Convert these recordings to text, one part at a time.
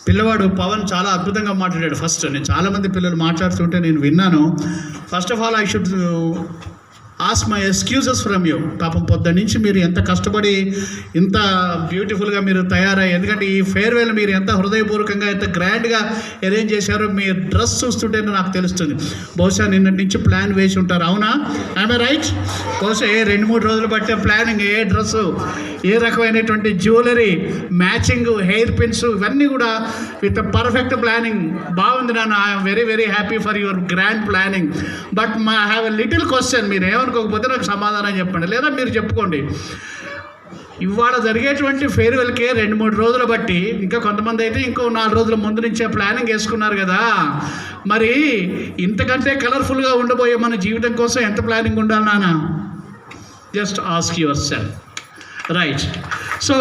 పిల్లవాడు పవన్ చాలా అద్భుతంగా మాట్లాడాడు. ఫస్ట్ నేను చాలామంది పిల్లలు మాట్లాడుతుంటే నేను విన్నాను. First of all I should ask my excuses from you. పాపం పొద్దు నుంచి మీరు ఎంత కష్టపడి ఇంత బ్యూటిఫుల్గా మీరు తయారయ్యి, ఎందుకంటే ఈ ఫేర్వెల్ మీరు ఎంత హృదయపూర్వకంగా ఎంత గ్రాండ్గా అరేంజ్ చేశారో మీ డ్రెస్ చూస్తుంటే నాకు తెలుస్తుంది. బహుశా నిన్నటి నుంచి ప్లాన్ వేసి ఉంటారు, అవునా? I'm right? బహుశా 2-3 రోజులు బట్టే ప్లానింగ్, ఏ డ్రెస్సు, ఏ రకమైనటువంటి జ్యువెలరీ, మ్యాచింగ్ హెయిర్ పిన్స్, ఇవన్నీ కూడా విత్ పర్ఫెక్ట్ ప్లానింగ్. బాగుంది నాన్న, I'm very very happy for your grand planning. But I have a little question. మీరు ఏమనుకోకపోతే నాకు సమాధానం చెప్పండి, లేదా మీరు చెప్పుకోండి. ఇవాళ జరిగేటువంటి ఫేర్వెల్కే 2-3 రోజులు బట్టి, ఇంకా కొంతమంది అయితే ఇంకో 4 రోజుల ముందు నుంచే ప్లానింగ్ వేసుకున్నారు కదా. మరి ఇంతకంటే కలర్ఫుల్గా ఉండబోయే మన జీవితం కోసం ఎంత ప్లానింగ్ ఉండాలి నాన్న? Just ask your self. Right. So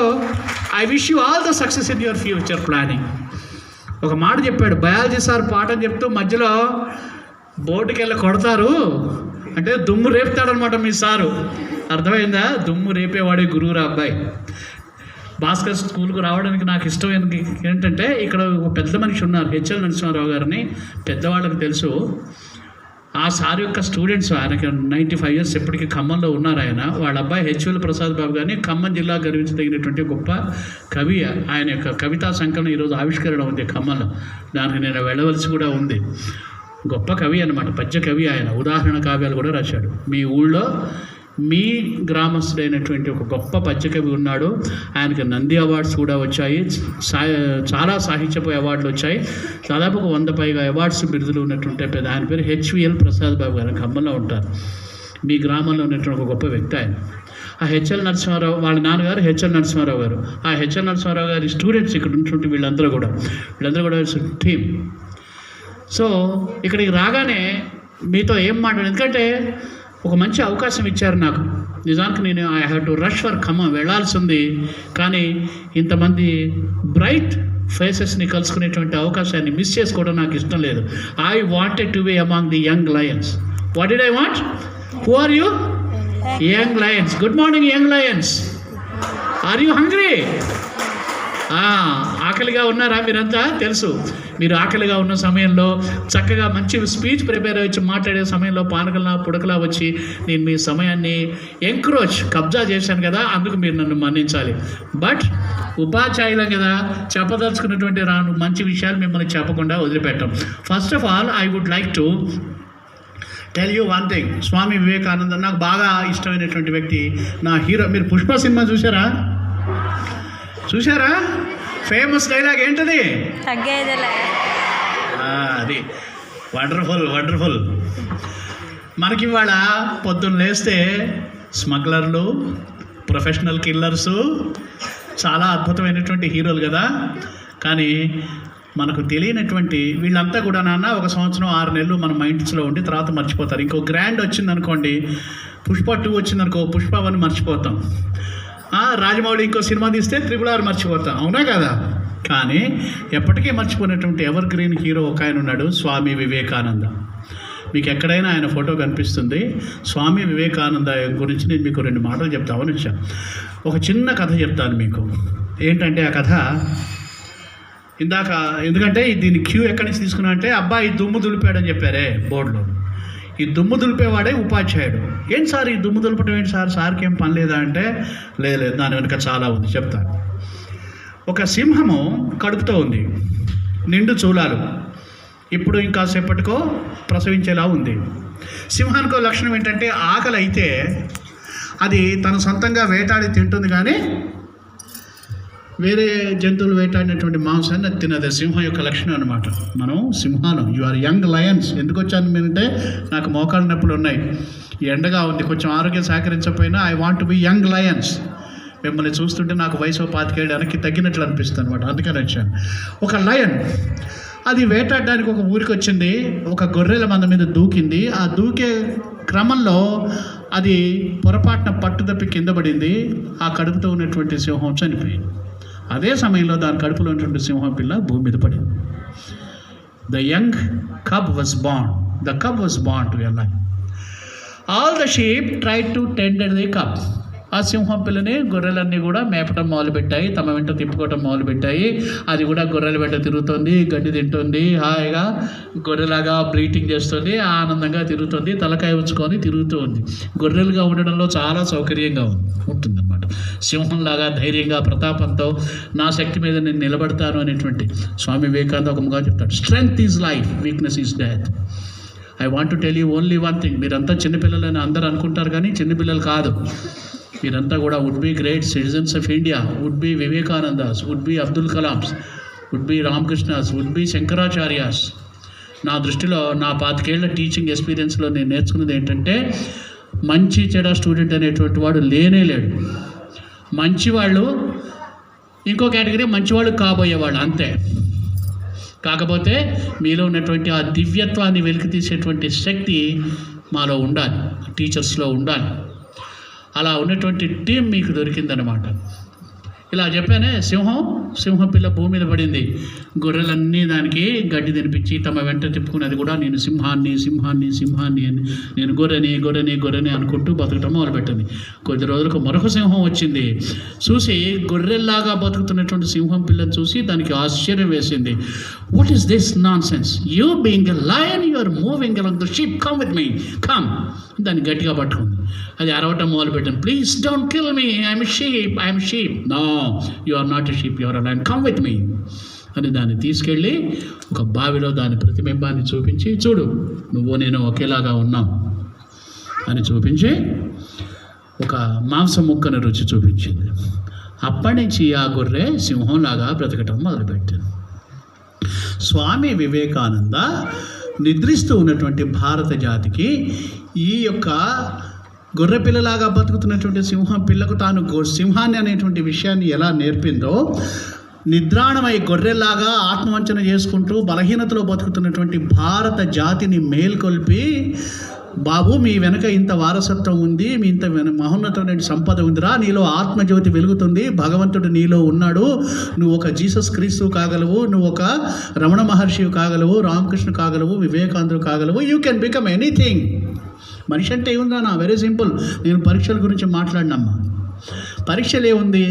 I wish you all the success in your future planning. ఒక మాట చెప్పాడు బయాలజీ సార్ పాఠం చెప్తూ, మధ్యలో బోర్డుకి వెళ్ళి కొడతారు అంటే దుమ్ము రేపుతాడనమాట మీ సారు. అర్థమైందా? దుమ్ము రేపేవాడే గురువురా అబ్బాయి. భాస్కర్ స్కూల్కు రావడానికి నాకు ఇష్టం ఏంటంటే, ఇక్కడ ఒక పెద్ద మనిషి ఉన్నారు, హెచ్ఎల్ నరసింహారావు గారిని, పెద్దవాళ్ళకి తెలుసు. ఆ సార్ యొక్క స్టూడెంట్స్, ఆయనకి 95 years ఎప్పటికీ ఖమ్మంలో ఉన్నారు. ఆయన వాళ్ళ అబ్బాయి హెచ్ఎల్ ప్రసాద్ బాబు గారిని ఖమ్మం జిల్లా గర్వించదగినటువంటి గొప్ప కవి. ఆయన యొక్క కవితా సంకలనం ఈరోజు ఆవిష్కరణ ఉంది ఖమ్మంలో. దానికి నేను వెళ్ళవలసి కూడా ఉంది. గొప్ప కవి అన్నమాట, పద్య కవి ఆయన. ఉదాహరణ కావ్యాలు కూడా రాశాడు. మీ ఊళ్ళో మీ గ్రామస్తుడైనటువంటి ఒక గొప్ప పద్యకవి ఉన్నాడు. ఆయనకి నంది అవార్డ్స్ కూడా వచ్చాయి, చాలా సాహిత్యపు అవార్డులు వచ్చాయి. దాదాపు 100 పైగా అవార్డ్స్ బిరుదులు ఉన్నటువంటి పెద్ద ఆయన పేరు హెచ్విఎల్ ప్రసాద్ బాబు గారు. ఖమ్మంలో ఉంటారు. మీ గ్రామంలో ఉన్నటువంటి ఒక గొప్ప వ్యక్తి ఆయన. ఆ హెచ్ఎల్ నరసింహారావు వాళ్ళ నాన్నగారు హెచ్ఎల్ నరసింహారావు గారు. ఆ హెచ్ఎల్ నరసింహారావు గారి స్టూడెంట్స్ ఇక్కడ ఉన్నటువంటి వీళ్ళందరూ కూడా టీమ్. సో ఇక్కడికి రాగానే మీతో ఏం మాట్లాడు, ఎందుకంటే ఒక మంచి అవకాశం ఇచ్చారు నాకు. నిజానికి నేను I have to rush for Khammam, వెళ్ళాల్సి ఉంది. కానీ ఇంతమంది బ్రైట్ ఫేసెస్ని కలుసుకునేటువంటి అవకాశాన్ని మిస్ చేసుకోవడం నాకు ఇష్టం లేదు. I wanted to be among the young lions. What did I want? Who are you? Young lions. Good morning young lions. Are you hungry? ఆకలిగా ఉన్నారా మీరంతా? తెలుసు, మీరు ఆకలిగా ఉన్న సమయంలో చక్కగా మంచి స్పీచ్ ప్రిపేర్ అయ్యి మాట్లాడే సమయంలో పానకలా పుడకలా వచ్చి నేను మీ సమయాన్ని కబ్జా చేశాను కదా, అందుకు మీరు నన్ను మన్నించాలి. బట్ ఉపాధ్యాయులం కదా, చెప్పదలుచుకున్నటువంటి మంచి విషయాలు మిమ్మల్ని చెప్పకుండా వదిలిపెట్టాం. First of all I would like to tell you one thing. Swami Vivekananda నాకు బాగా ఇష్టమైనటువంటి వ్యక్తి, నా హీరో. మీరు పుష్ప సినిమా చూసారా? ఫేమస్ డైలాగ్ ఏంటది? అది వండర్ఫుల్. మనకి ఇవాళ పొద్దున్న లేస్తే స్మగ్లర్లు, ప్రొఫెషనల్ కిల్లర్సు, చాలా అద్భుతమైనటువంటి హీరోలు కదా. కానీ మనకు తెలియనటువంటి వీళ్ళంతా కూడా నాన్న 1 సంవత్సరం 6 నెలలు మన మైండ్స్లో ఉండి తర్వాత మర్చిపోతారు. ఇంకో గ్రాండ్ వచ్చిందనుకోండి, పుష్ప 2 వచ్చిందనుకో, పుష్ప 1 మర్చిపోతాం. రాజమౌళి ఇంకో సినిమా తీస్తే RRR మర్చిపోతాం, అవునా కదా? కానీ ఎప్పటికీ మర్చిపోయినటువంటి ఎవర్ గ్రీన్ హీరో ఒక ఆయన ఉన్నాడు, స్వామి వివేకానంద. మీకు ఎక్కడైనా ఆయన ఫోటో కనిపిస్తుంది. స్వామి వివేకానంద గురించి నేను మీకు 2 మాటలు చెప్తామని వచ్చాను. ఒక చిన్న కథ చెప్తాను మీకు. ఏంటంటే ఆ కథ ఇందాక, ఎందుకంటే దీని క్యూ ఎక్కడి నుంచి తీసుకున్నా అంటే, అబ్బాయి దుమ్ము దులిపాడని చెప్పారే బోర్డులో. ఈ దుమ్ము దులిపేవాడే ఉపాధ్యాయుడు. ఏంటి సార్ ఈ దుమ్ము దులపడం ఏంటి సార్, సార్కి ఏం పని లేదా అంటే, లేదు దాని వెనుక చాలా ఉంది, చెప్తాను. ఒక సింహము కడుపుతో ఉంది, నిండు చూలాలు, ఇప్పుడు ఇంకా సేపటికో ప్రసవించేలా ఉంది. సింహానికో లక్షణం ఏంటంటే, ఆకలి అయితే అది తన సొంతంగా వేటాడి తింటుంది, కానీ వేరే జంతువులు వేటాడినటువంటి మాంసాన్ని అది తినదు. సింహం యొక్క లక్షణం అనమాట. మనం సింహాలు, యు ఆర్ యంగ్ లయన్స్. ఎందుకు వచ్చాను మీరంటే, నాకు మోకాళ్ళ నొప్పులు ఉన్నాయి, ఎండగా ఉంది, కొంచెం ఆరోగ్యం సహకరించకపోయినా I want to be young lions. మిమ్మల్ని చూస్తుంటే నాకు వయసు 25 ఏళ్ళు వెనక్కి తగ్గినట్లు అనిపిస్తుంది అనమాట, అందుకని వచ్చాను. ఒక లయన్ అది వేటాడడానికి ఒక ఊరికి వచ్చింది. ఒక గొర్రెల మంద మీద దూకింది. ఆ దూకే క్రమంలో అది పొరపాటున పట్టుదప్పి కింద పడింది. ఆ కడుపుతో ఉన్నటువంటి సింహం చనిపోయింది. అదే సమయంలో దాని కడుపులో ఉన్నటువంటి సింహం పిల్ల భూమి మీద పడింది. The young cub was born. The cub was born to a lion. All the sheep tried to tender the cub. ఆ సింహం పిల్లని గొర్రెలన్నీ కూడా మేపటం మొదలుపెట్టాయి, తమ వెంట తిప్పుకోవటం మొదలుపెట్టాయి. అది కూడా గొర్రెల వెంట తిరుగుతుంది, గడ్డి తింటుంది, హాయిగా గొర్రెలాగా బ్రీటింగ్ చేస్తుంది, ఆనందంగా తిరుగుతుంది, తలకాయ ఉంచుకొని తిరుగుతూ ఉంది. గొర్రెలుగా ఉండడంలో చాలా సౌకర్యంగా ఉంటుందన్నమాట. సింహంలాగా ధైర్యంగా ప్రతాపంతో నా శక్తి మీద నేను నిలబడతాను అనేటువంటి స్వామి వివేకానంద ఒక ముగా చెప్తాడు, strength is life, weakness is death. I want to tell you only one thing. మీరంతా చిన్నపిల్లలని అందరూ అనుకుంటారు, కానీ చిన్నపిల్లలు కాదు. మీరంతా కూడా would be great citizens of India, would be Vivekanandas, would be Abdul Kalams, would be Ramakrishnas, would be Shankaracharyas. నా దృష్టిలో నా 25 ఏళ్ల టీచింగ్ ఎక్స్పీరియన్స్లో నేను నేర్చుకున్నది ఏంటంటే, మంచి చెడ స్టూడెంట్ అనేటువంటి వాడు లేనే లేడు. మంచివాళ్ళు ఇంకో కేటగిరీ, మంచివాళ్ళు కాబోయేవాళ్ళు అంతే. కాకపోతే మీలో ఉన్నటువంటి ఆ దివ్యత్వాన్ని వెలికి తీసేటువంటి శక్తి మాలో ఉండాలి, టీచర్స్లో ఉండాలి. అలా ఉన్నటువంటి టీం మీకు దొరికిందనమాట. ఇలా చెప్పానే, సింహం పిల్ల భూమి మీద పడింది, గొర్రెలన్నీ దానికి గడ్డి తినిపించి తమ వెంట తిప్పుకున్నది కూడా నేను సింహాన్ని అని, నేను గొర్రెని అనుకుంటూ బతకటం మొదలుపెట్టింది. కొద్ది రోజులకు మరొక సింహం వచ్చింది. చూసి గొర్రెల్లాగా బతుకుతున్నటువంటి సింహం పిల్లని చూసి దానికి ఆశ్చర్యం వేసింది. What is this nonsense, you being a lion, you are moving along the sheep, come with me, come. దాన్ని గట్టిగా పట్టుకుంది. అది అరవటం మొదలుపెట్టాను. Please don't kill me, I'm sheep. No, you are not a sheep, you are a lion, come with me అని దాన్ని తీసుకెళ్ళి ఒక బావిలో దాని ప్రతిబింబాన్ని చూపించి, చూడు నువ్వు నేను ఒకేలాగా ఉన్నాం అని చూపించి ఒక మాంసం ముక్కను రుచి చూపించింది. అప్పటి నుంచి ఆ గొర్రె సింహంలాగా బ్రతకటం మొదలుపెట్టింది. స్వామి వివేకానంద నిద్రిస్తూ ఉన్నటువంటి భారత జాతికి ఈ యొక్క గొర్రె పిల్లలాగా బతుకుతున్నటువంటి సింహం పిల్లకు తాను సింహాన్ని అనేటువంటి విషయాన్ని ఎలా నేర్పిందో, నిద్రాణమై గొర్రెలాగా ఆత్మవంచన చేసుకుంటూ బలహీనతలో బతుకుతున్నటువంటి భారత జాతిని మేల్కొల్పి, బాబు మీ వెనక ఇంత వారసత్వం ఉంది, మీ ఇంత మహోన్నతమైన సంపద ఉందిరా, నీలో ఆత్మజ్యోతి వెలుగుతుంది, భగవంతుడు నీలో ఉన్నాడు, నువ్వు ఒక జీసస్ క్రీస్తు కాగలవు, నువ్వు ఒక రమణ మహర్షి కాగలవు, రామకృష్ణ కాగలవు, వివేకానందుడు కాగలవు, యూ కెన్ బికమ్ ఎనీథింగ్. మనిషి అంటే ఏముందా నా, వెరీ సింపుల్. నేను పరీక్షల గురించి మాట్లాడినమ్మా. పరీక్షలు ఏముంది,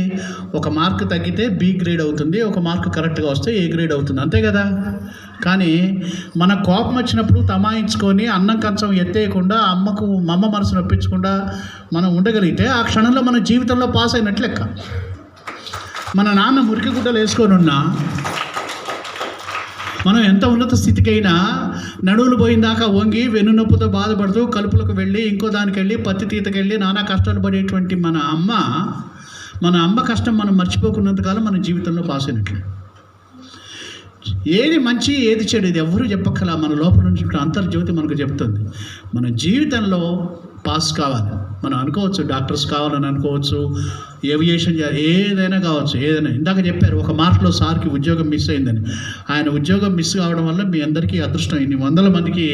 ఒక మార్క్ తగ్గితే బి గ్రేడ్ అవుతుంది, ఒక మార్క్ కరెక్ట్గా వస్తే ఏ గ్రేడ్ అవుతుంది, అంతే కదా. కానీ మన కోపం వచ్చినప్పుడు తమాయించుకొని అన్నం కంచం ఎత్తేయకుండా అమ్మ మనసు నొప్పించకుండా మనం ఉండగలిగితే ఆ క్షణంలో మన జీవితంలో పాస్ అయినట్లు లెక్క. మన నాన్న మురికి గుడ్డలు వేసుకొని ఉన్నా, మనం ఎంత ఉన్నత స్థితికైనా నడువులు పోయిందాకా వంగి వెన్నునొప్పుతో బాధపడుతూ కలుపులకు వెళ్ళి ఇంకో దానికి వెళ్ళి పత్తి తీతకెళ్ళి నానా కష్టాలు పడేటువంటి మన అమ్మ కష్టం మనం మర్చిపోకున్నంతకాలం మన జీవితంలో పాస్ అయినట్లు. ఏది మంచి ఏది చెడు ఇది ఎవరు చెప్పక్కల, మన లోపల నుంచి అంతర్జ్యోతి మనకు చెప్తుంది. మన జీవితంలో పాస్ కావాలి. మనం అనుకోవచ్చు డాక్టర్స్ కావాలని అనుకోవచ్చు, ఏవియేషన్ ఏదైనా కావచ్చు, ఏదైనా. ఇందాక చెప్పారు ఒక మార్కులో సార్కి ఉద్యోగం మిస్ అయిందని. ఆయన ఉద్యోగం మిస్ కావడం వల్ల మీ అందరికీ అదృష్టం, ఇన్ని 100 మందికి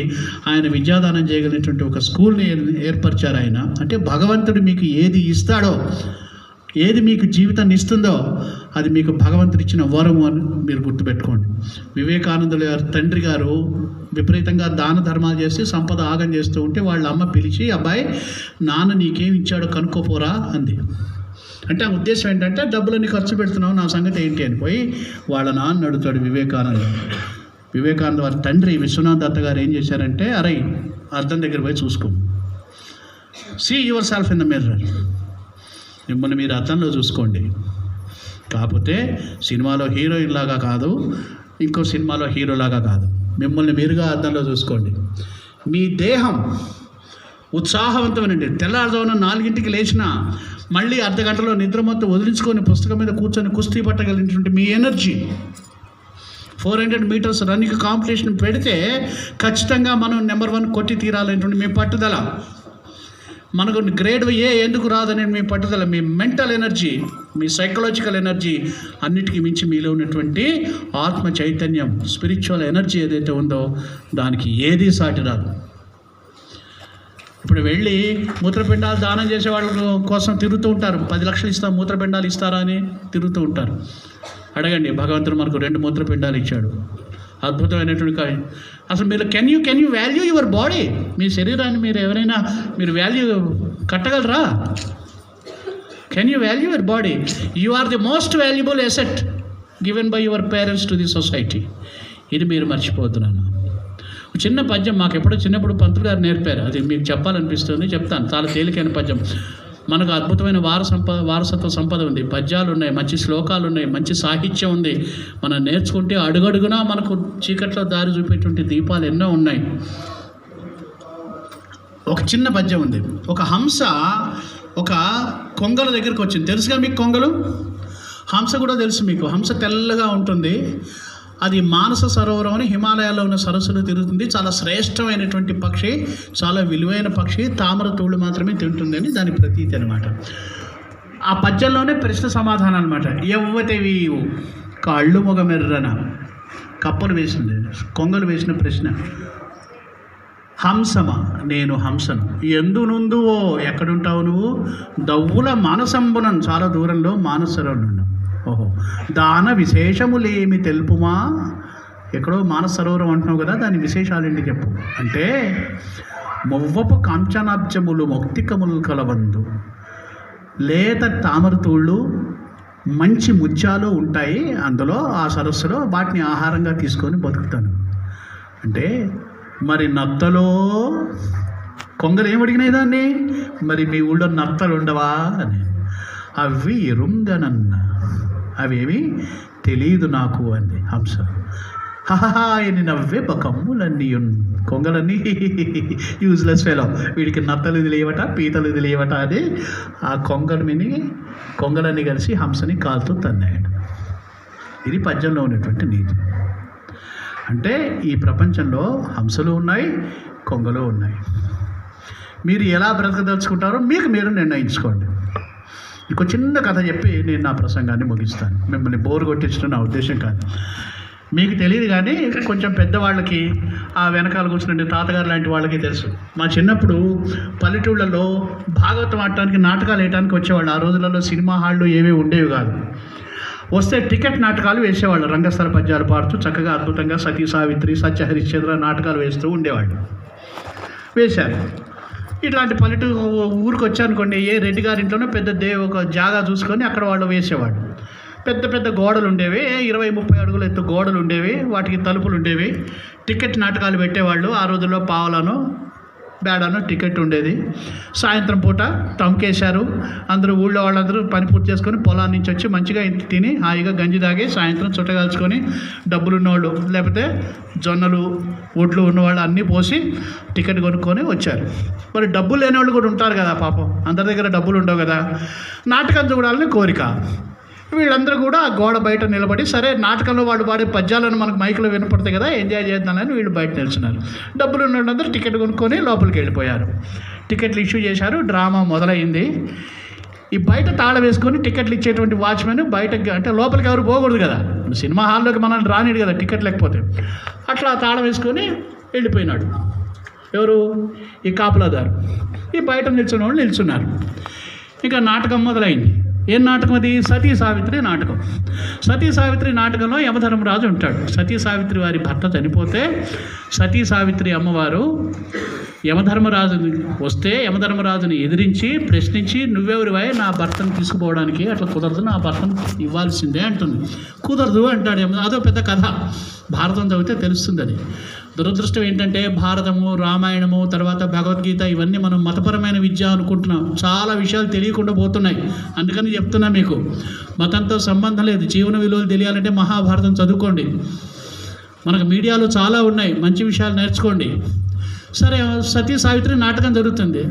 ఆయన విద్యాదానం చేయగలిగినటువంటి ఒక స్కూల్ని ఏర్పరిచారు ఆయన. అంటే భగవంతుడు మీకు ఏది ఇస్తాడో, ఏది మీకు జీవితాన్ని ఇస్తుందో అది మీకు భగవంతుడు ఇచ్చిన వరము అని మీరు గుర్తుపెట్టుకోండి. వివేకానందుల గారు తండ్రి గారు విపరీతంగా దాన ధర్మాలు చేసి సంపద ఆగం చేస్తూ ఉంటే వాళ్ళ అమ్మ పిలిచి, అబ్బాయి నాన్న నీకేం ఇచ్చాడో కనుక్కోపోరా అంది. అంటే ఆ ఉద్దేశం ఏంటంటే డబ్బులన్నీ ఖర్చు పెడుతున్నావు, నా సంగతి ఏంటి అని పోయి వాళ్ళ నాన్న అడుగుతాడు వివేకానంద వారి తండ్రి విశ్వనాథ్ దత్త గారు ఏం చేశారంటే, అరే అద్దం దగ్గర పోయి చూసుకో, see yourself in the mirror, మిమ్మల్ని మీరు అద్దంలో చూసుకోండి. కాకపోతే సినిమాలో హీరోయిన్ లాగా కాదు, ఇంకో సినిమాలో హీరోలాగా కాదు, మిమ్మల్ని మీరుగా అద్దంలో చూసుకోండి. మీ దేహం ఉత్సాహవంతమైనది. తెల్లారుజామున 4 లేచినా మళ్ళీ అర్ధగంటలో నిద్ర మొత్తం వదిలించుకొని పుస్తకం మీద కూర్చొని కుస్తీ పట్టగలిగినటువంటి మీ ఎనర్జీ, 400 మీటర్స్ రన్నింగ్ కాంపిటీషన్ పెడితే ఖచ్చితంగా మనం నెంబర్ 1 కొట్టి తీరాలనేటువంటి మీ పట్టుదల, మనకు గ్రేడ్ ఏ ఎందుకు రాదని మీ పట్టుదల, మీ మెంటల్ ఎనర్జీ, మీ సైకలాజికల్ ఎనర్జీ, అన్నిటికీ మించి మీలో ఉన్నటువంటి ఆత్మ చైతన్యం, స్పిరిచువల్ ఎనర్జీ ఏదైతే ఉందో దానికి ఏదీ సాటి రాదు. ఇప్పుడు వెళ్ళి మూత్రపిండాలు దానం చేసే వాళ్ళ కోసం తిరుగుతూ ఉంటారు. 10 లక్షలు ఇస్తాం, మూత్రపిండాలు ఇస్తారా అని తిరుగుతూ ఉంటారు. అడగండి, భగవంతుడు మనకు 2 మూత్రపిండాలు ఇచ్చాడు, అద్భుతమైనటువంటి. అసలు మీరు can you value your body, మీ శరీరాన్ని మీరు ఎవరైనా మీరు వాల్యూ కట్టగలరా? Can you value your body? You are the most valuable asset given by your parents to the society. ఇది మీరు మర్చిపోతున్నాను. చిన్న పద్యం మాకు ఎప్పుడో చిన్నప్పుడు పంతులు గారు నేర్పారు, అది మీకు చెప్పాలనిపిస్తుంది, చెప్తాను. చాలా తేలికైన పద్యం. మనకు అద్భుతమైన వారసత్వ సంపద ఉంది, పద్యాలు ఉన్నాయి, మంచి శ్లోకాలు ఉన్నాయి, మంచి సాహిత్యం ఉంది. మనం నేర్చుకుంటే అడుగడుగునా మనకు చీకట్లో దారి చూపేటువంటి దీపాలు ఎన్నో ఉన్నాయి. ఒక చిన్న పద్యం ఉంది. ఒక హంస ఒక కొంగల దగ్గరికి వచ్చింది. తెలుసుగా మీకు కొంగలు? హంస కూడా తెలుసు మీకు. హంస తెల్లగా ఉంటుంది. అది మానస సరోవరం అని హిమాలయాల్లో ఉన్న సరస్సులు తిరుగుతుంది. చాలా శ్రేష్టమైనటువంటి పక్షి, చాలా విలువైన పక్షి. తామర తూళ్ళు మాత్రమే తింటుంది అని దాని ప్రతీతి అనమాట. ఆ పద్యంలోనే ప్రశ్న సమాధానం అనమాట. ఎవ్వతివి కళ్ళు మొగమెర్రన. కప్పలు వేసింది, కొంగలు వేసిన ప్రశ్న. హంసమా, నేను హంసను. ఎందునుందువో, ఎక్కడుంటావు నువ్వు? దవ్వుల మానసంబునం, చాలా దూరంలో మానసరోవరం ఉన్నాం. ఓహో, దాన విశేషములేమి తెలుపుమా. ఎక్కడో మానస సరోవరం అంటున్నావు కదా, దాని విశేషాలు ఏంటి చెప్పు అంటే, మొవ్వపు కాంచనాబ్జములు మొక్తికములు కలవందు, లేత తామరతూళ్ళు మంచి ముత్యాలు ఉంటాయి అందులో, ఆ సరస్సులో. వాటిని ఆహారంగా తీసుకొని బతుకుతాను అంటే, మరి నత్తలో కొంగలు ఏమడిగినాయి దాన్ని, మరి మీ ఊళ్ళో నత్తలు ఉండవా అని. అవి ఎరుంగనన్న, అవేమి తెలియదు నాకు అంది హంస. హహా అని నవ్వే బకమ్ములన్నీ కొంగలన్నీ యూజ్లెస్ ఫెలో, వీడికి నత్తలు తెలియవట, పీతలు తెలియవట అని ఆ కొంగలన్నీ కలిసి హంసని కాలుతో తన్నాడు. ఇది పద్యంలో ఉన్నటువంటి నీతి. అంటే ఈ ప్రపంచంలో హంసలు ఉన్నాయి, కొంగలు ఉన్నాయి. మీరు ఎలా బ్రతకదలుచుకుంటారో మీకు మీరు నిర్ణయించుకోండి. ఇంకో చిన్న కథ చెప్పి నేను నా ప్రసంగాన్ని ముగిస్తాను. మిమ్మల్ని బోరు కొట్టించడం నా ఉద్దేశం కాదు. మీకు తెలియదు కానీ కొంచెం పెద్దవాళ్ళకి, ఆ వెనకాల కూర్చున్న తాతగారు లాంటి వాళ్ళకి తెలుసు. మా చిన్నప్పుడు పల్లెటూళ్ళలో భాగవతం ఆడటానికి, నాటకాలు వేయడానికి వచ్చేవాళ్ళు. ఆ రోజులలో సినిమా హాళ్ళు ఏమీ ఉండేవి కాదు. వస్తే టికెట్ నాటకాలు వేసేవాళ్ళు. రంగస్థల పద్యాలు పాడుతూ చక్కగా అద్భుతంగా సతీ సావిత్రి, సత్య హరిశ్చంద్ర నాటకాలు వేస్తూ ఉండేవాళ్ళు. వేశారు. ఇట్లాంటి ఊరికి వచ్చానుకోండి, ఏ రెడ్డి గారింట్లోనో పెద్ద ఒక జాగా చూసుకొని అక్కడ వాళ్ళు వేసేవాడు. పెద్ద పెద్ద గోడలు ఉండేవి, 20-30 అడుగుల ఎత్తు గోడలు ఉండేవి, వాటికి తలుపులు ఉండేవి. టికెట్ నాటకాలు పెట్టేవాళ్ళు. ఆ రోజుల్లో పావలానో బేడానో టికెట్ ఉండేది. సాయంత్రం పూట టంకేశారు. అందరూ ఊళ్ళో వాళ్ళందరూ పని పూర్తి చేసుకొని పొలాన్ని నుంచి వచ్చి మంచిగా ఇంటి తిని హాయిగా గంజి తాగి సాయంత్రం చుట్టగాల్చుకొని, డబ్బులు ఉన్నవాళ్ళు లేకపోతే జొన్నలు ఒడ్లు ఉన్నవాళ్ళు అన్నీ పోసి టికెట్ కొనుక్కొని వచ్చారు. మరి డబ్బులు లేని వాళ్ళు కూడా ఉంటారు కదా పాపం, అందరి దగ్గర డబ్బులు ఉండవు కదా. నాటకం చూడాలని కోరిక. వీళ్ళందరూ కూడా ఆ గోడ బయట నిలబడి, సరే నాటకంలో వాడు పాడే పద్యాలను మనకు మైకులో వినపడతాయి కదా, ఎంజాయ్ చేద్దామని వీళ్ళు బయట నిల్చున్నారు. డబ్బులు ఉన్న వాళ్ళందరూ టికెట్ కొనుక్కొని లోపలికి వెళ్ళిపోయారు. టికెట్లు ఇష్యూ చేశారు. డ్రామా మొదలైంది. ఈ బయట తాళం వేసుకొని టికెట్లు ఇచ్చేటువంటి వాచ్మెన్ బయటకి, అంటే లోపలికి ఎవరు పోకూడదు కదా, సినిమా హాల్లోకి మనల్ని రానిడు కదా టికెట్ లేకపోతే. అట్లా తాళం వేసుకొని వెళ్ళిపోయినాడు. ఎవరు? ఈ కాపలాదారు. ఈ బయట నిల్చున్న వాళ్ళు నిల్చున్నారు. ఇంకా నాటకం మొదలైంది. ఏం నాటకం అది? సతీ సావిత్రి నాటకం. సతీ సావిత్రి నాటకంలో యమధర్మరాజు ఉంటాడు. సతీ సావిత్రి వారి భర్త చనిపోతే సతీ సావిత్రి అమ్మవారు యమధర్మరాజుని వస్తే యమధర్మరాజుని ఎదిరించి ప్రశ్నించి, నువ్వెవరివై నా భర్తను తీసుకుపోవడానికి? అట్లా కుదరదు, నా భర్తను ఇవ్వాల్సిందే అంటుంది. కుదరదు అంటాడు. అదో పెద్ద కథ. భారతం చదివితే తెలుస్తుంది అది. దురదృష్టం ఏంటంటే భారతము, రామాయణము, తర్వాత భగవద్గీత ఇవన్నీ మనం మతపరమైన విద్య అనుకుంటున్నాం. చాలా విషయాలు తెలియకుండా పోతున్నాయి. అందుకని చెప్తున్నా మీకు, మతంతో సంబంధం లేదు. జీవన విలువలు తెలియాలంటే మహాభారతం చదువుకోండి. మనకు మీడియాలో చాలా ఉన్నాయి, మంచి విషయాలు నేర్చుకోండి. సరే, సతీ సావిత్రి నాటకం జరుగుతుంది.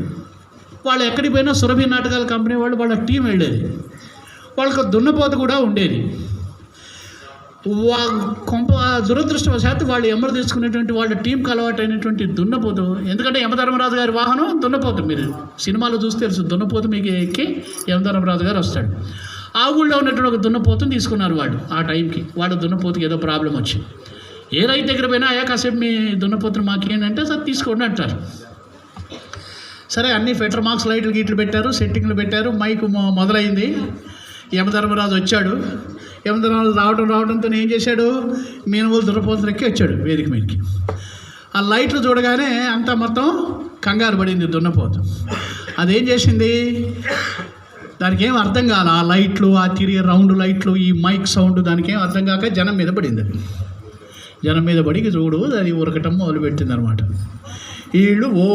వాళ్ళు ఎక్కడికి పోయినా సురభి నాటకాల కంపెనీ వాళ్ళు, వాళ్ళ టీం వెళ్ళేది. వాళ్ళకు దున్నపోత కూడా ఉండేది. దురదృష్టవశాత్తు వాళ్ళు ఎమ్మరు తీసుకునేటువంటి వాళ్ళ టీంకి అలవాటు అయినటువంటి దున్నపోతు. ఎందుకంటే యమధర్మరాజు గారి వాహనం దున్నపోతు. మీరు సినిమాలో చూస్తే తెలుసు, దున్నపోతు మీకు ఎక్కి యమధర్మరాజు గారు వస్తాడు. ఆ ఊళ్ళో ఉన్నటువంటి ఒక దున్నపోతుని తీసుకున్నారు వాళ్ళు. ఆ టైంకి వాళ్ళ దున్నపోతుకి ఏదో ప్రాబ్లం వచ్చింది. ఏ రైతు దగ్గర పోయినా, కాసేపు మీ దున్నపోతును మాకేంటంటే సరే తీసుకోండి అంటారు. సరే, అన్ని ఫెటర్ మార్క్స్, లైట్లు గీట్లు పెట్టారు, సెట్టింగ్లు పెట్టారు, మైక్ మొదలైంది. యమధర్మరాజు వచ్చాడు. యమధర్మరాజు రావడంతో ఏం చేశాడు? మీనవులు దున్నపోతులెక్కి వచ్చాడు వేదిక మీదకి. ఆ లైట్లు చూడగానే అంతా మొత్తం కంగారు పడింది దున్నపోతు. అదేం చేసింది? దానికి ఏం అర్థం కాల, ఆ లైట్లు, ఆ తిరిగే రౌండ్ లైట్లు, ఈ మైక్ సౌండ్ దానికి ఏం అర్థం కాక జనం మీద పడింది. జనం మీద పడి చూడు అది ఉరకటం మొదలుపెట్టింది అనమాట. వీళ్ళు ఓ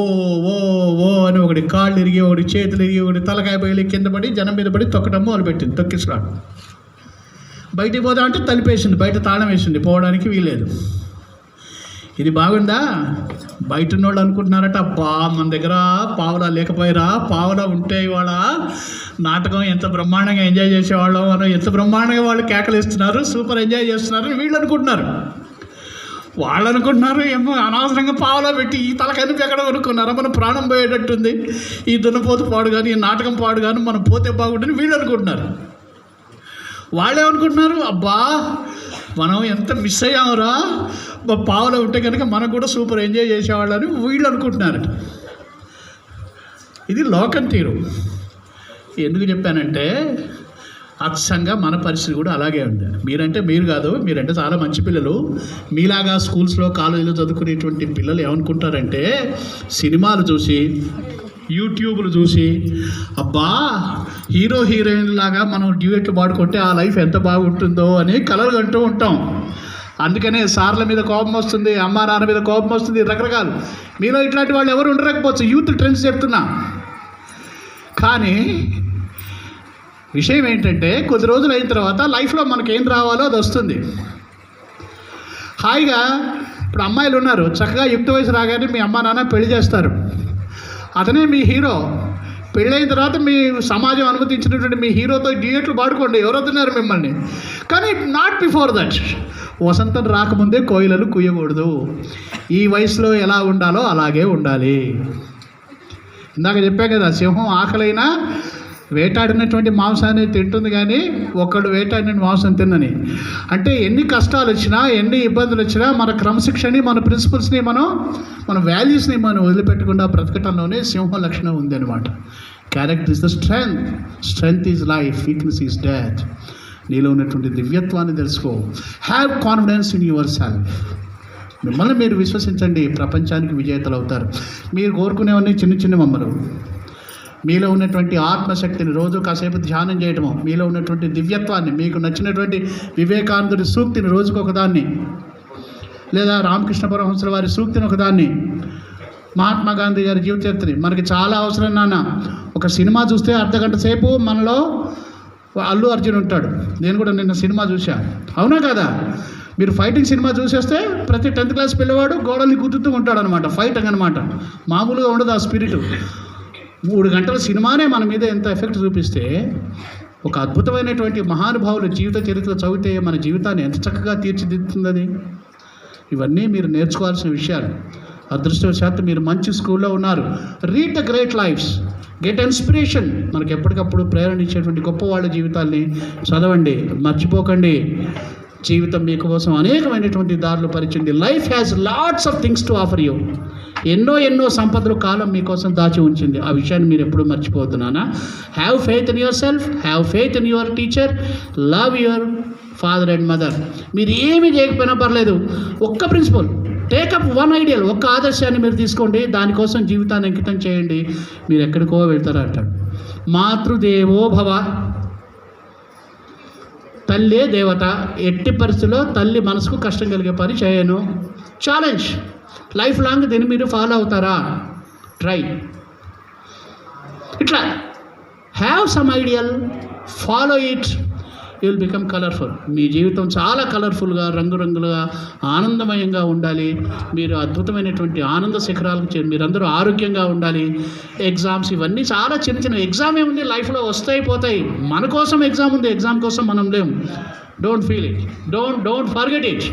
ఓ ఓ అని ఒకటి కాళ్ళు ఇరిగి, ఒకటి చేతులు ఇరిగి, ఒకటి తలకాయ బయలు కింద పడి జనం మీద పడి తొక్కటం మొదలుపెట్టింది. తొక్కిసరాడు. బయటికి పోదా అంటే తలిపేసింది, బయట తాళం వేసింది, పోవడానికి వీలేదు. ఇది బాగుందా? బయట ఉన్నోళ్ళు అనుకుంటున్నారట, అబ్బా మన దగ్గర పావులా లేకపోయారా, పావులా ఉంటే ఇవాళ నాటకం ఎంత బ్రహ్మాండంగా ఎంజాయ్ చేసేవాళ్ళం, మనం ఎంత బ్రహ్మాండంగా వాళ్ళు కేకలేస్తున్నారు, సూపర్ ఎంజాయ్ చేస్తున్నారు వీళ్ళు అనుకుంటున్నారు. వాళ్ళు అనుకుంటున్నారు ఏమో అనవసరంగా పావులా పెట్టి ఈ తలకని ఎక్కడ అనుకున్నారా, మనం ప్రాణం పోయేటట్టుంది, ఈ దున్నపోతు పాడు కానీ, ఈ నాటకం పాడు కానీ, మనం పోతే బాగుంటుంది వీళ్ళు అనుకుంటున్నారు. వాళ్ళేమనుకుంటున్నారు, అబ్బా మనం ఎంత మిస్ అయ్యామరా, పావులో ఉంటే కనుక మనం కూడా సూపర్ ఎంజాయ్ చేసేవాళ్ళని వీళ్ళు అనుకుంటున్నారు. ఇది లోకం తీరు. ఎందుకు చెప్పానంటే అచ్చంగా మన పరిస్థితి కూడా అలాగే ఉంది. మీరంటే మీరు కాదు, మీరంటే చాలా మంచి పిల్లలు. మీలాగా స్కూల్స్లో కాలేజీలో చదువుకునేటువంటి పిల్లలు ఏమనుకుంటారంటే సినిమాలు చూసి, యూట్యూబ్లు చూసి, అబ్బా హీరో హీరోయిన్ లాగా మనం డ్యూయెట్లు పాడుకుంటే ఆ లైఫ్ ఎంత బాగుంటుందో అని కలలు కంటూ ఉంటాం. అందుకనే సార్ల మీద కోపం వస్తుంది, అమ్మా నాన్న మీద కోపం వస్తుంది, రకరకాలు. మీలో ఇట్లాంటి వాళ్ళు ఎవరు ఉండకపోవచ్చు, యూత్ ట్రెండ్స్ చెప్తున్నా. కానీ విషయం ఏంటంటే కొద్ది రోజులు అయిన తర్వాత లైఫ్లో మనకేం రావాలో అది వస్తుంది. హాయిగా ఇప్పుడు అమ్మాయిలు ఉన్నారు, చక్కగా యుక్త వయసు రాగానే మీ అమ్మా నాన్న పెళ్లి చేస్తారు. అతనే మీ హీరో. పెళ్ళైన తర్వాత మీ సమాజం అనుమతించినటువంటి మీ హీరోతో డ్యూయెట్లు పాడుకోండి, ఎవరు వస్తున్నారు మిమ్మల్ని. కానీ నాట్ బిఫోర్ దట్. వసంతం రాకముందే కోయిలలు కుయ్యకూడదు. ఈ వయసులో ఎలా ఉండాలో అలాగే ఉండాలి. ఇందాక చెప్పా కదా, సింహం ఆకలైనా వేటాడినటువంటి మాంసాన్ని తింటుంది కానీ ఒక్కడు వేటాడిన మాంసం తిన్నని. అంటే ఎన్ని కష్టాలు వచ్చినా, ఎన్ని ఇబ్బందులు వచ్చినా మన క్రమశిక్షణని, మన ప్రిన్సిపల్స్ని, మన వాల్యూస్ని మనం వదిలిపెట్టకుండా బ్రతకటంలోనే సింహం లక్షణం ఉందన్నమాట. Character is the strength, strength is life, weakness is death. నీలో ఉన్నటువంటి దివ్యత్వాన్ని తెలుసుకో. Have confidence in your self. మిమ్మల్ని మీరు విశ్వసించండి, ప్రపంచానికి విజేతలు అవుతారు. మీరు కోరుకునేవన్నీ చిన్న చిన్న మమ్మలు. మీలో ఉన్నటువంటి ఆత్మశక్తిని రోజు కాసేపు ధ్యానం చేయటము, మీలో ఉన్నటువంటి దివ్యత్వాన్ని, మీకు నచ్చినటువంటి వివేకానందుడి సూక్తిని రోజుకొకదాన్ని, లేదా రామకృష్ణ పరమహంసుల వారి సూక్తిని ఒకదాన్ని, మహాత్మా గాంధీ గారి జీవిత చరిత్రని. మనకి చాలా అవసరం నాన్న. ఒక సినిమా చూస్తే అర్ధగంట సేపు మనలో అల్లు అర్జున్ ఉంటాడు. నేను కూడా నిన్న సినిమా చూసా, అవునా కదా? మీరు ఫైటింగ్ సినిమా చూసేస్తే ప్రతి 10th క్లాస్ పిల్లవాడు గోడల్ని గుర్తుతూ ఉంటాడు అనమాట. ఫైటింగ్ అనమాట, మామూలుగా ఉండదు ఆ స్పిరిట్. 3 గంటల సినిమానే మన మీద ఎంత ఎఫెక్ట్ చూపిస్తే, ఒక అద్భుతమైనటువంటి మహానుభావుల జీవిత చరిత్ర చదివితే మన జీవితాన్ని ఎంత చక్కగా తీర్చిదిద్దుతుంది. ఇవన్నీ మీరు నేర్చుకోవాల్సిన విషయాలు. అదృష్టవశాత్తు మీరు మంచి స్కూల్లో ఉన్నారు. Read the great lifes, get inspiration. మనకు ఎప్పటికప్పుడు ప్రేరణ ఇచ్చేటువంటి గొప్ప వాళ్ళ జీవితాల్ని చదవండి, మర్చిపోకండి. జీవితం మీకోసం అనేకమైనటువంటి దారులు పరిచింది. Life has lots of things to offer you. ఎన్నో సంపదలు కాలం మీకోసం దాచి ఉంచింది. ఆ విషయాన్ని మీరు ఎప్పుడు మర్చిపోతున్నానా? Have faith in yourself, have faith in your teacher, love your father and mother. మీరు ఏమి చేయకపోయినా పర్లేదు, ఒక్క ప్రిన్సిపల్, టేకప్ వన్ ఐడియల్, ఒక్క ఆదర్శాన్ని మీరు తీసుకోండి, దానికోసం జీవితాన్ని అంకితం చేయండి, మీరు ఎక్కడికో వెళ్తారా అంటాడు. మాతృదేవో భవ, తల్లే దేవత. ఎట్టి పరిస్థితుల్లో తల్లి మనసుకు కష్టం కలిగే పని చేయను. ఛాలెంజ్. లైఫ్ లాంగ్ దీన్ని మీరు ఫాలో అవుతారా? ట్రై. ఇట్లా have some ideal, follow it, you will become colourful. మీ జీవితం చాలా కలర్ఫుల్గా, రంగురంగులుగా, ఆనందమయంగా ఉండాలి. మీరు అద్భుతమైనటువంటి ఆనంద శిఖరాలకు మీరందరూ ఆరోగ్యంగా ఉండాలి. ఎగ్జామ్స్ ఇవన్నీ చాలా చిన్న ఎగ్జామ్ ఏముంది, లైఫ్లో వస్తాయి పోతాయి. మన కోసం ఎగ్జామ్ ఉంది, ఎగ్జామ్ కోసం మనం లేము. Don't feel it, don't forget it.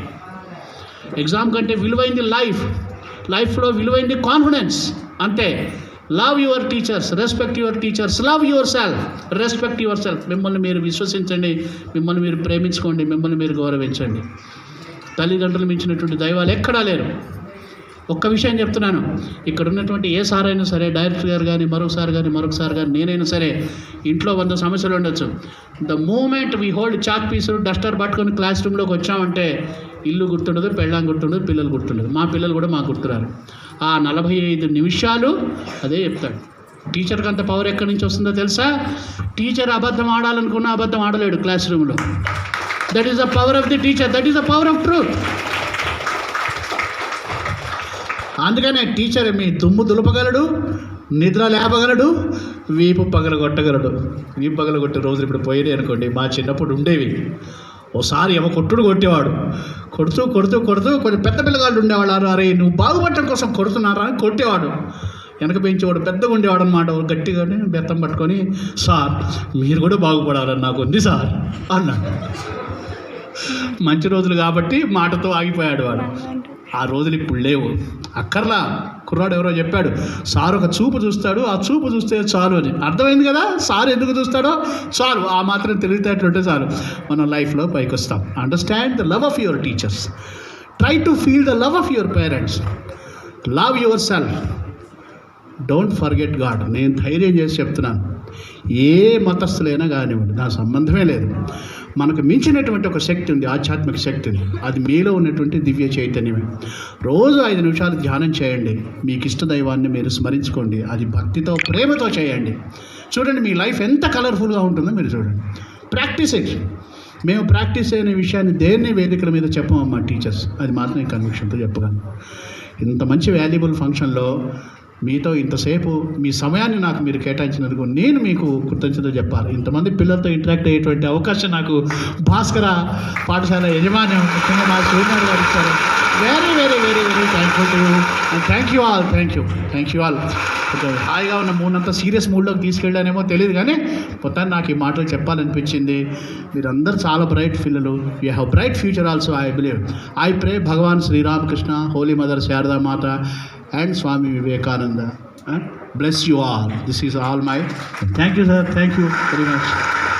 Exam కంటే విలువైంది లైఫ్లో విలువైంది కాన్ఫిడెన్స్. అంతే. Love your teachers, respect your teachers, love your self, respect your self. మిమ్మల్ని మీరు విశ్వసించండి, మిమ్మల్ని మీరు ప్రేమించుకోండి, మిమ్మల్ని మీరు గౌరవించండి. తల్లిదండ్రులు మించినటువంటి దైవాలు ఎక్కడా లేరు. ఒక్క విషయం చెప్తున్నాను, ఇక్కడ ఉన్నటువంటి ఏ సార్ అయినా సరే, డైరెక్టర్ గారు కానీ, మరొకసారి కానీ, నేనైనా సరే, ఇంట్లో 100 సమస్యలు ఉండొచ్చు. The moment we hold chalk piece, duster పట్టుకొని క్లాస్ రూమ్లోకి వచ్చామంటే ఇల్లు గుర్తుండదు, పెళ్ళాం గుర్తుండదు, పిల్లలు గుర్తుండదు. మా పిల్లలు కూడా మాకు గుర్తురారు. ఆ 45 నిమిషాలు అదే చెప్తాడు. టీచర్కి అంత పవర్ ఎక్కడి నుంచి వస్తుందో తెలుసా? టీచర్ అబద్ధం ఆడాలనుకున్న అబద్ధం ఆడలేడు క్లాస్ రూమ్లో. That is the power of the teacher, that is the power of truth. అందుకనే టీచర్ మీ దుమ్ము దులపగలడు, నిద్ర లేపగలడు, వీపు పగలగొట్టగలడు. వీపు పగలగొట్టే రోజులు ఇప్పుడు పోయినాయి అనుకోండి. మా చిన్నప్పుడు ఉండేవి. ఓసారి ఏమో కొట్టుడు కొట్టేవాడు. కొడుతూ కొడుతూ కొడుతూ కొంచెం పెద్ద పిల్లగాళ్ళు ఉండేవాళ్ళు. అరే నువ్వు బాగుపడటం కోసం కొడుతున్నారా అని కొట్టేవాడు. వెనక పెంచేవాడు పెద్దగా ఉండేవాడు అనమాట. గట్టిగానే బెత్తం పట్టుకొని, సార్ మీరు కూడా బాగుపడాలని నాకు ఉంది సార్ అన్నాడు. మంచి రోజులు కాబట్టి మాటతో ఆగిపోయాడు వాడు. ఆ రోజులు ఇప్పుడు లేవు. అక్కర్లా. కుర్రాడు ఎవరో చెప్పాడు, సార్ ఒక చూపు చూస్తాడు, ఆ చూపు చూస్తే చాలు అని. అర్థమైంది కదా? సార్ ఎందుకు చూస్తాడో చాలు. ఆ మాత్రం తెలివితేటలుంటే చాలు, మనం లైఫ్లో పైకి వస్తాం. Understand the love of your teachers. Try to feel the love of your parents. Love your self. Don't forget God. నేను ధైర్యం చేసి చెప్తున్నాను, ఏ మతస్థులైనా కానివ్వండి, నా సంబంధమే లేదు. మనకు మించినటువంటి ఒక శక్తి ఉంది, ఆధ్యాత్మిక శక్తి ఉంది. అది మీలో ఉన్నటువంటి దివ్య చైతన్యమే. రోజు 5 నిమిషాలు ధ్యానం చేయండి. మీకు ఇష్ట దైవాన్ని మీరు స్మరించుకోండి. అది భక్తితో, ప్రేమతో చేయండి. చూడండి మీ లైఫ్ ఎంత కలర్ఫుల్గా ఉంటుందో మీరు చూడండి. Practice it. మేము ప్రాక్టీస్ అయిన విషయాన్ని దేన్ని వేదికల మీద చెప్పమమ్మా టీచర్స్. అది మాత్రం నేను కన్విక్షన్తో చెప్పగలను. ఇంత మంచి వాల్యుబుల్ ఫంక్షన్లో మీతో ఇంతసేపు మీ సమయాన్ని నాకు మీరు కేటాయించినందుకు నేను మీకు కృతజ్ఞతలు చెప్పాలి. ఇంతమంది పిల్లలతో ఇంటరాక్ట్ అయ్యేటువంటి అవకాశం నాకు భాస్కర పాఠశాల యజమాని ముఖ్యంగా మా సూర్యనారాయణ గారు ఇచ్చారు. Very very very very thankful to you. Thank you all. Thank you all. హాయిగా ఉన్న మూడంతా సీరియస్ మూడ్లోకి తీసుకెళ్ళానేమో తెలియదు, కానీ మొత్తాన్ని నాకు ఈ మాటలు చెప్పాలనిపించింది. మీరందరూ చాలా బ్రైట్ పిల్లలు. You have bright future also, I believe. I pray Bhagavan Sri Ramakrishna, Holi mother Sharada Mata and Swami Vivekananda bless you all. This is all my. Thank you sir, thank you very much.